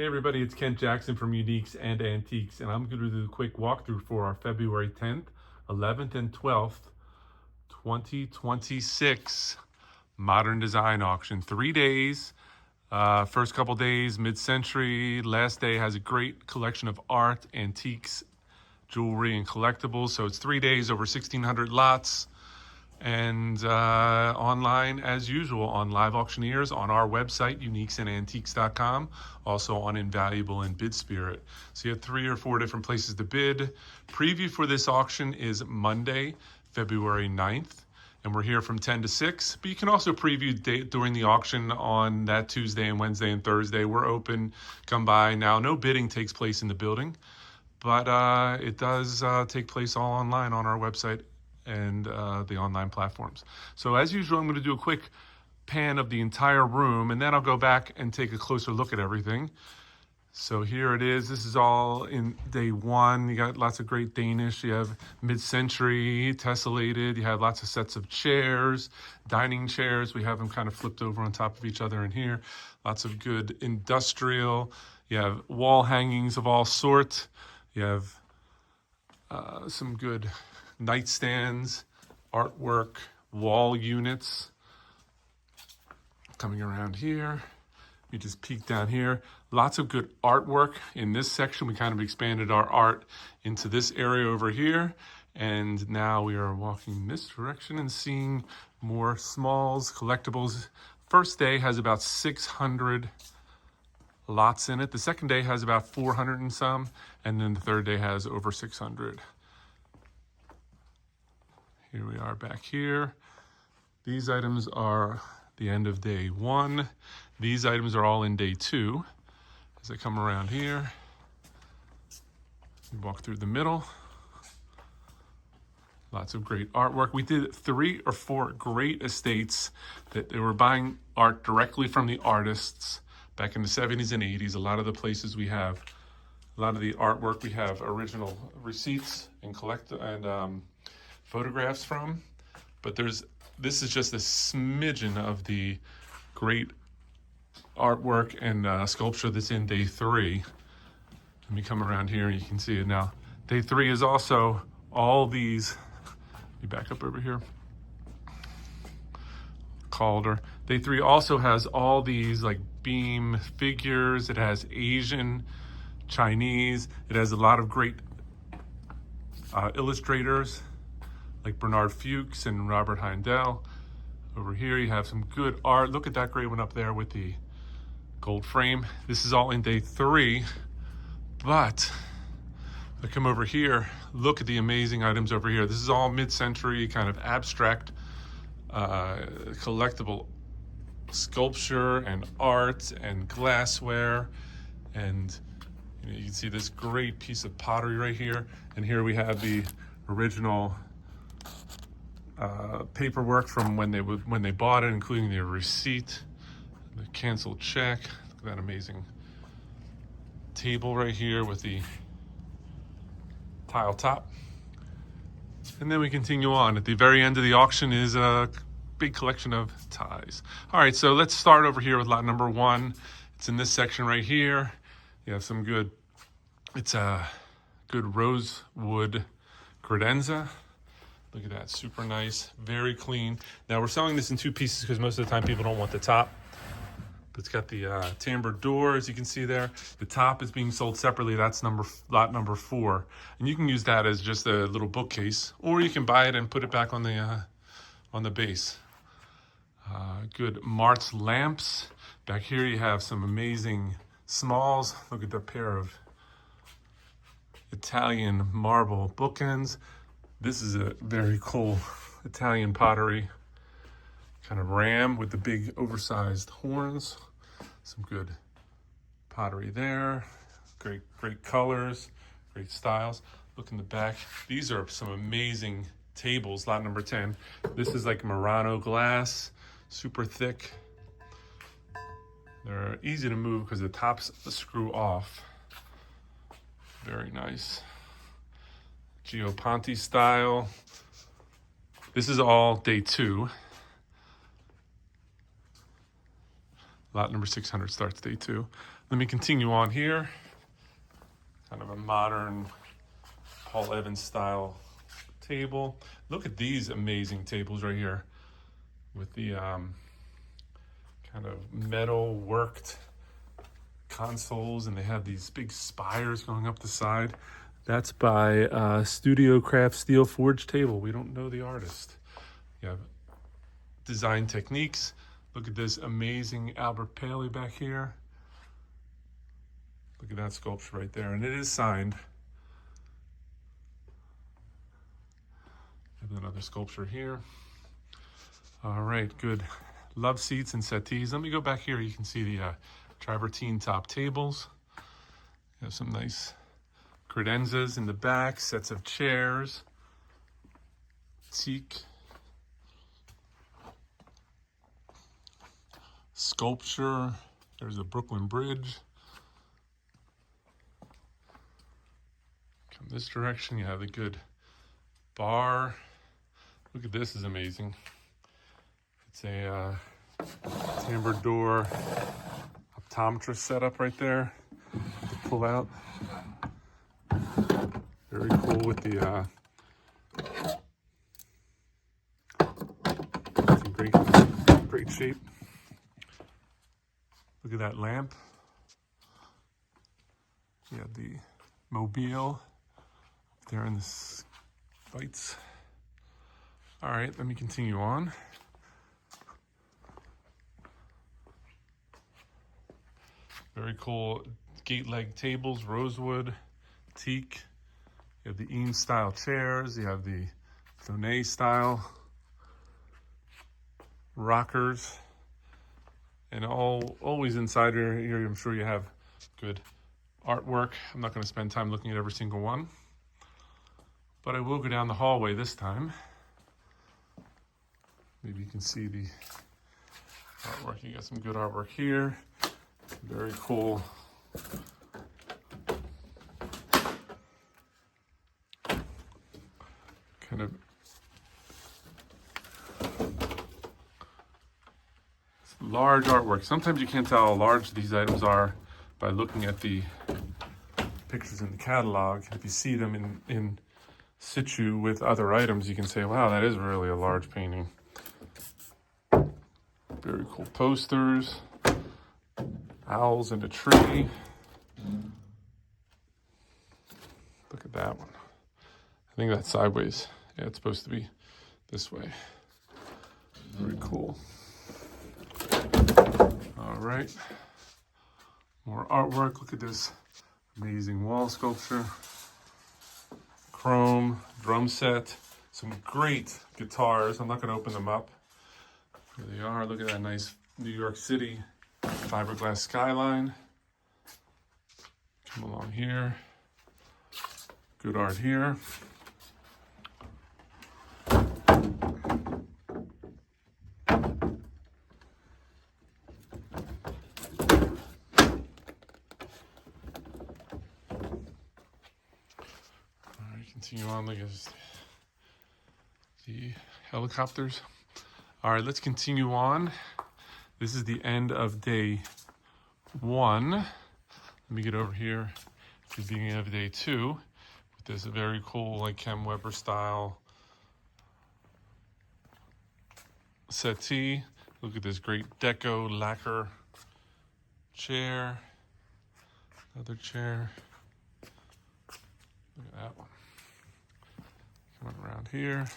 Hey everybody, it's Kent Jackson from Uniques and Antiques, and I'm going to do a quick walkthrough for our February 10th, 11th, and 12th, 2026 Modern Design Auction. 3 days. First couple days, mid-century. Last day has a great collection of art, antiques, jewelry, and collectibles. So it's 3 days, over 1,600 lots. And online as usual on Live Auctioneers, on our website uniquesandantiques.com, also on Invaluable and Bid Spirit. So you have 3 or 4 different places to bid. Preview for this auction is Monday, February 9th, and we're here from 10 to 6. But you can also preview during the auction on that Tuesday and Wednesday and Thursday. We're open. Come by. Now, no bidding takes place in the building, but it does take place all online on our website and the online platforms. So as usual, I'm going to do a quick pan of the entire room, and then I'll go back and take a closer look at everything. So here it is. This is all in day one. You got lots of great Danish. You have mid-century, tessellated. You have lots of sets of chairs, dining chairs. We have them kind of flipped over on top of each other in here. Lots of good industrial. You have wall hangings of all sorts. You have some good nightstands, artwork, wall units. Coming around here, you just peek down here. Lots of good artwork in this section. We kind of expanded our art into this area over here. And now we are walking this direction and seeing more smalls, collectibles. First day has about 600 lots in it. The second day has about 400 and some. And then the third day has over 600. Here we are back here. These items are the end of day one. These items are all in day two. As I come around here, we walk through the middle. Lots of great artwork. We did 3 or 4 great estates that they were buying art directly from the artists back in the 70s and 80s. A lot of the places we have, a lot of the artwork we have original receipts and photographs from, but this is just a smidgen of the great artwork and sculpture that's in day 3. Let me come around here and you can see it now. Day 3 is also all these. Let me back up over here. Calder. Day 3 also has all these like beam figures. It has Asian, Chinese. It has a lot of great illustrators like Bernard Fuchs and Robert Heindel. Over here you have some good art. Look at that great one up there with the gold frame. This is all in day 3, but I come over here, look at the amazing items over here. This is all mid-century kind of abstract collectible sculpture and art and glassware. And you can see this great piece of pottery right here. And here we have the original paperwork from when they bought it, including the receipt, the canceled check. Look at that amazing table right here with the tile top. And then we continue on. At the very end of the auction is a big collection of ties. All right, so let's start over here with lot number 1. It's in this section right here. You have some good, it's a good rosewood credenza. Look at that, super nice, very clean. Now we're selling this in 2 pieces because most of the time people don't want the top. But it's got the timbre door, as you can see there. The top is being sold separately. That's lot number 4. And you can use that as just a little bookcase, or you can buy it and put it back on the base. Good Martz lamps. Back here you have some amazing smalls. Look at the pair of Italian marble bookends. This is a very cool Italian pottery kind of ram with the big oversized horns. Some good pottery there. Great colors, great styles. Look in the back. These are some amazing tables, lot number 10. This is like Murano glass, super thick. They're easy to move because the tops screw off. Very nice. Gioponti style. This is all day 2. Lot number 600 starts day 2. Let me continue on here. Kind of a modern Paul Evans style table. Look at these amazing tables right here with the kind of metal worked consoles, and they have these big spires going up the side. That's by Studio Craft Steel Forge Table. We don't know the artist. You have design techniques. Look at this amazing Albert Paley back here. Look at that sculpture right there, and it is signed. Have another sculpture here. All right, good. Love seats and settees. Let me go back here. You can see the travertine top tables. You have some nice credenzas in the back, sets of chairs, teak, sculpture. There's a Brooklyn Bridge. Come this direction, you have a good bar. Look at this, is amazing. It's a timbre door optometrist setup right there to pull out. Very cool with the it's in great shape. Look at that lamp. You have the mobile up there in the lights. All right, let me continue on. Very cool gate leg tables, rosewood, teak. You have the Eames style chairs. You have the Thonet style rockers. And always inside here, I'm sure you have good artwork. I'm not going to spend time looking at every single one, but I will go down the hallway this time. Maybe you can see the artwork. You got some good artwork here. Very cool. Kind of large artwork. Sometimes you can't tell how large these items are by looking at the pictures in the catalog. If you see them in situ with other items, you can say, wow, that is really a large painting. Very cool posters. Owls in a tree. Look at that one. I think that's sideways. Yeah, it's supposed to be this way. Very cool. All right. More artwork. Look at this amazing wall sculpture. Chrome, drum set. Some great guitars. I'm not going to open them up. Here they are. Look at that nice New York City fiberglass skyline. Come along here. Good art here. Continue on. Look at the helicopters. All right, let's continue on. This is the end of day 1. Let me get over here to the beginning of day 2 with this very cool, like Kem Weber style settee. Look at this great deco lacquer chair. Another chair. Look at that one. Coming around here.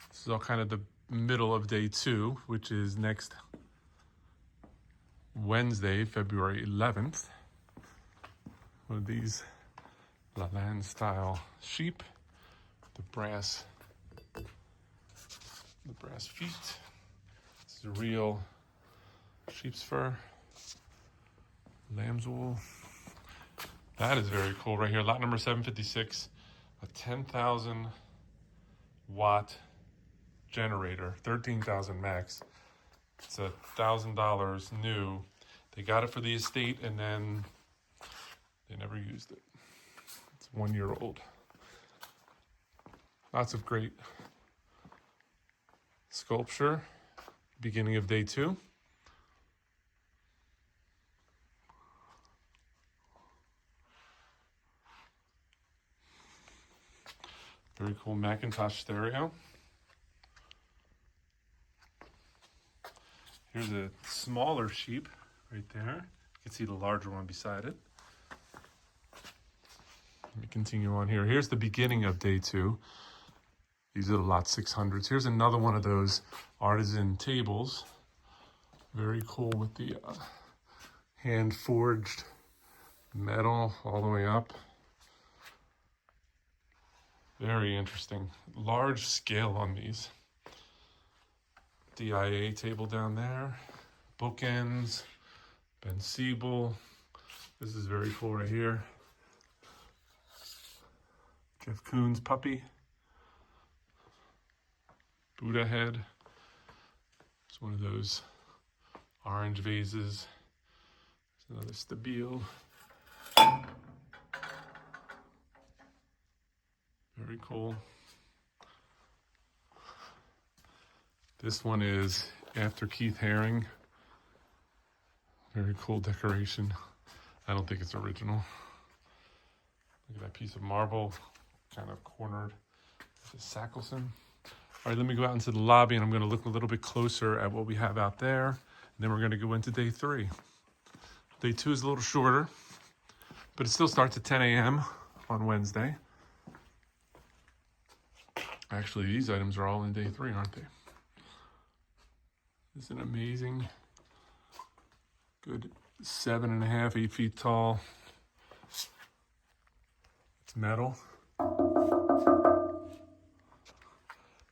This is all kind of the middle of day 2, which is next Wednesday, February 11th. One of these Lalande style sheep. The brass feet. This is a real sheep's fur. Lamb's wool. That is very cool right here. Lot number 756. A 10,000 watt generator, 13,000 max. It's $1,000 new. They got it for the estate and then they never used it. It's 1 year old. Lots of great sculpture. Beginning of day 2. Very cool Macintosh stereo. Here's a smaller sheep right there. You can see the larger one beside it. Let me continue on here. Here's the beginning of day 2. These are the lot 600s. Here's another one of those artisan tables. Very cool with the hand forged metal all the way up. Very interesting. Large scale on these. DIA table down there. Bookends. Ben Siebel. This is very cool right here. Jeff Koons puppy. Buddha head. It's one of those orange vases. There's another Stabile. Very cool. This one is after Keith Haring. Very cool decoration. I don't think it's original. Look at that piece of marble, kind of cornered. This is Sackleson. All right, let me go out into the lobby and I'm going to look a little bit closer at what we have out there. And then we're going to go into day 3. Day 2 is a little shorter, but it still starts at 10 a.m. on Wednesday. Actually, these items are all in day 3, aren't they? It's an amazing, good 7.5, 8 feet tall. It's metal.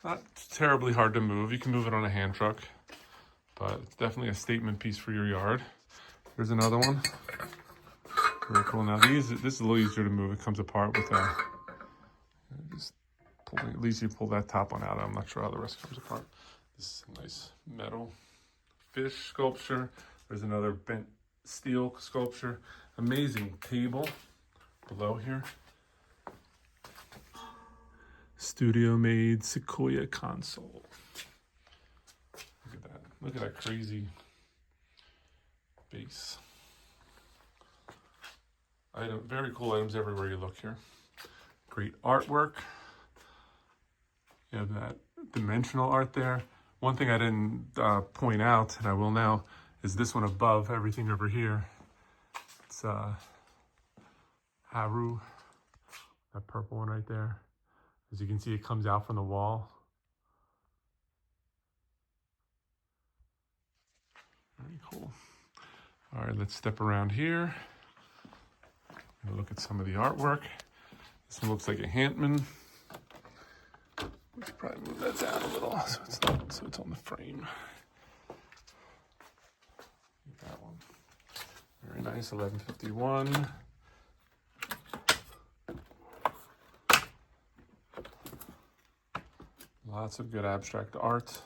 Not terribly hard to move. You can move it on a hand truck, but it's definitely a statement piece for your yard. Here's another one. Very cool. Now this is a little easier to move. It comes apart with a, just pulling, at least you pull that top one out. I'm not sure how the rest comes apart. This is a nice metal fish sculpture. There's another bent steel sculpture. Amazing table below here. Studio made Sequoia console. Look at that. Look at that crazy base. Very cool items everywhere you look here. Great artwork. You have that dimensional art there. One thing I didn't point out, and I will now, is this one above everything over here. It's Haru, that purple one right there. As you can see, it comes out from the wall. Very cool. All right, let's step around here and look at some of the artwork. This one looks like a Hantman. Let's probably move that down a little so it's on the frame. That one. Very nice, 1151. Lots of good abstract art.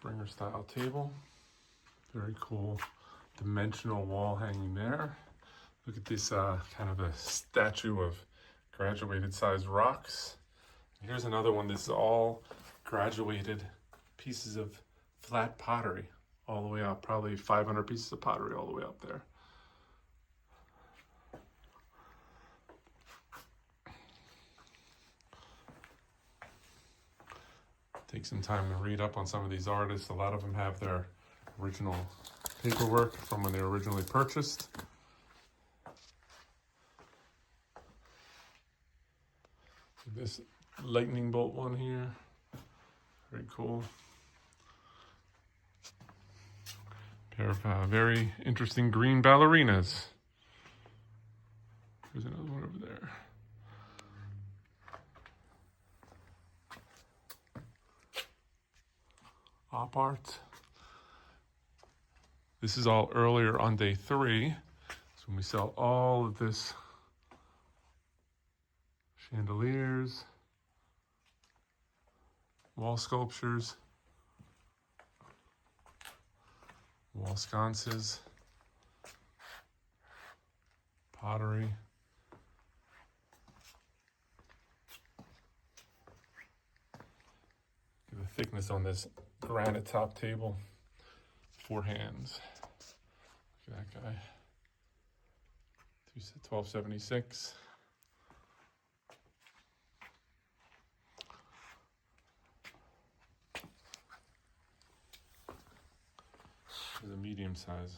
Springer style table. Very cool dimensional wall hanging there. Look at this kind of a statue of graduated sized rocks. Here's another one. This is all graduated pieces of flat pottery all the way up. Probably 500 pieces of pottery all the way up there. Take some time to read up on some of these artists. A lot of them have their original paperwork from when they were originally purchased. This lightning bolt one here, very cool. Pair of very interesting green ballerinas. There's another one over there. Pop art. This is all earlier on day 3. So when we sell all of this chandeliers, wall sculptures, wall sconces, pottery. The thickness on this granite top table, 4 hands. Look at that guy. 1276. There's a medium size.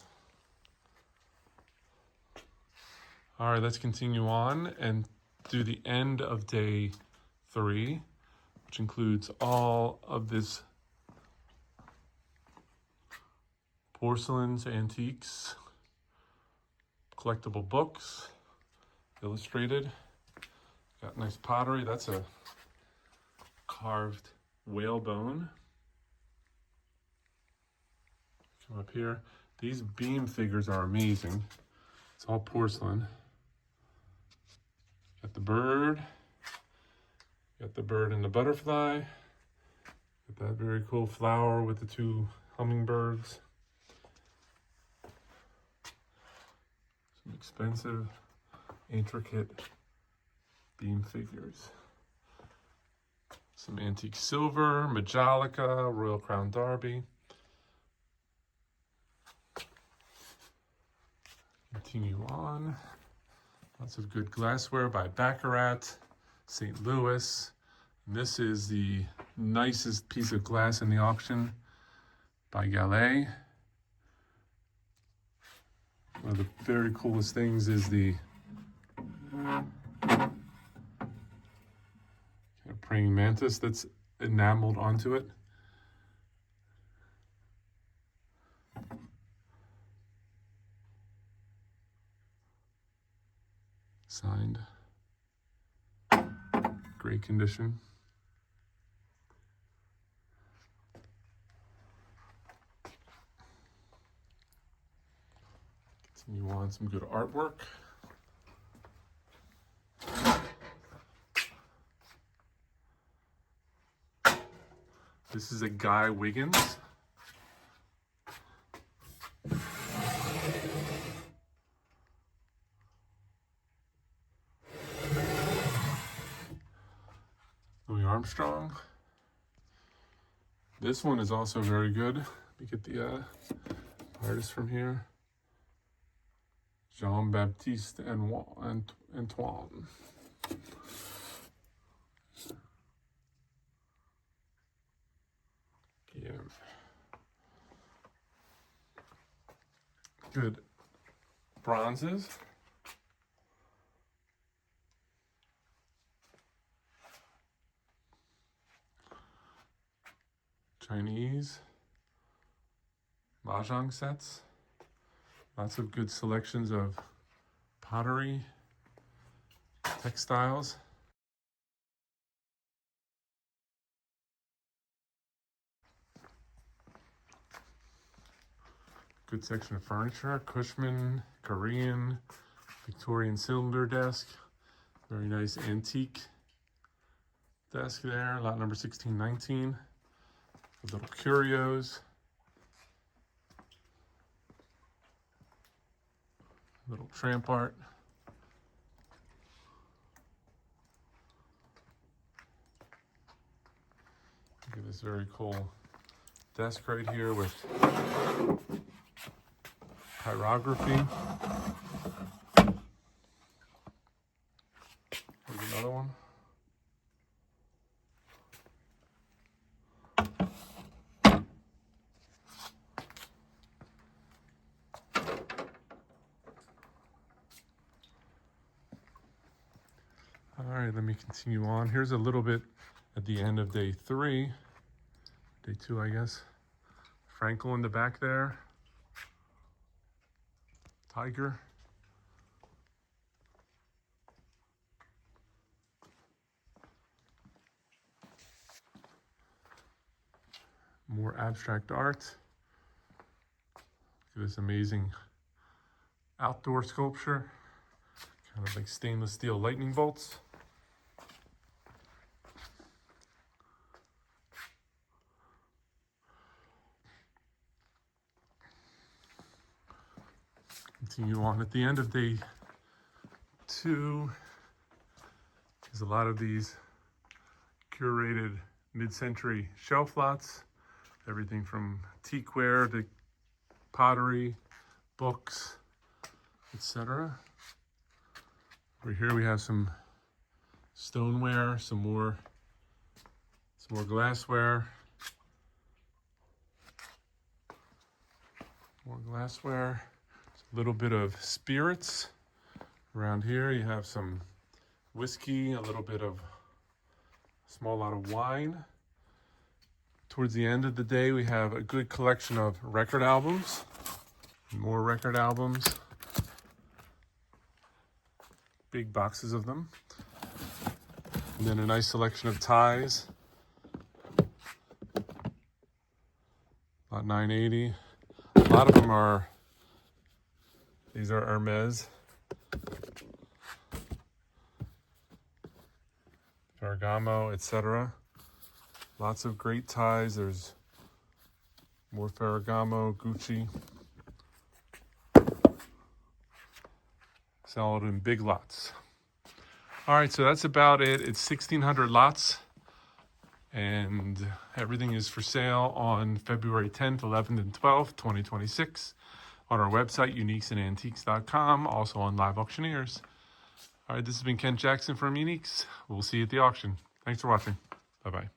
All right, let's continue on and do the end of day 3, which includes all of this porcelains, antiques, collectible books, illustrated. Got nice pottery. That's a carved whalebone. Come up here. These beam figures are amazing. It's all porcelain. Got the bird. Got the bird and the butterfly. Got that very cool flower with the 2 hummingbirds. Some expensive, intricate beam figures. Some antique silver, Majolica, Royal Crown Derby. Continue on. Lots of good glassware by Baccarat, St. Louis. And this is the nicest piece of glass in the auction by Gallet. One of the very coolest things is the kind of praying mantis that's enameled onto it. Signed. Great condition. Continue on, some good artwork. This is a Guy Wiggins. Louis Armstrong. This one is also very good. Let me get the artist from here. Jean-Baptiste Antoine. Yeah. Good bronzes. Chinese mahjong sets. Lots of good selections of pottery, textiles. Good section of furniture, Cushman, Korean, Victorian cylinder desk. Very nice antique desk there, lot number 1619. Little curios. Little tramp art. Look at this very cool desk right here with pyrography. Here's another one. All right, let me continue on. Here's a little bit at the end of day 3. Day 2, I guess. Frankel in the back there. Tiger. More abstract art. Look at this amazing outdoor sculpture, kind of like stainless steel lightning bolts. Continue on at the end of day 2. There's a lot of these curated mid-century shelf lots, everything from teakware to pottery, books, etc. Over here we have some stoneware, some more glassware. More glassware. A little bit of spirits. Around here you have some whiskey, a little bit of small lot of wine. Towards the end of the day, we have a good collection of record albums. More record albums. Big boxes of them. And then a nice selection of ties. About $9.80. A lot of them are, these are Hermes. Ferragamo, etc. Lots of great ties. There's more Ferragamo, Gucci. Sell it in big lots. All right, so that's about it. It's 1,600 lots, and everything is for sale on February 10th, 11th, and 12th, 2026 on our website, uniquesandantiques.com, also on Live Auctioneers. All right, this has been Ken Jackson from Uniques. We'll see you at the auction. Thanks for watching. Bye-bye.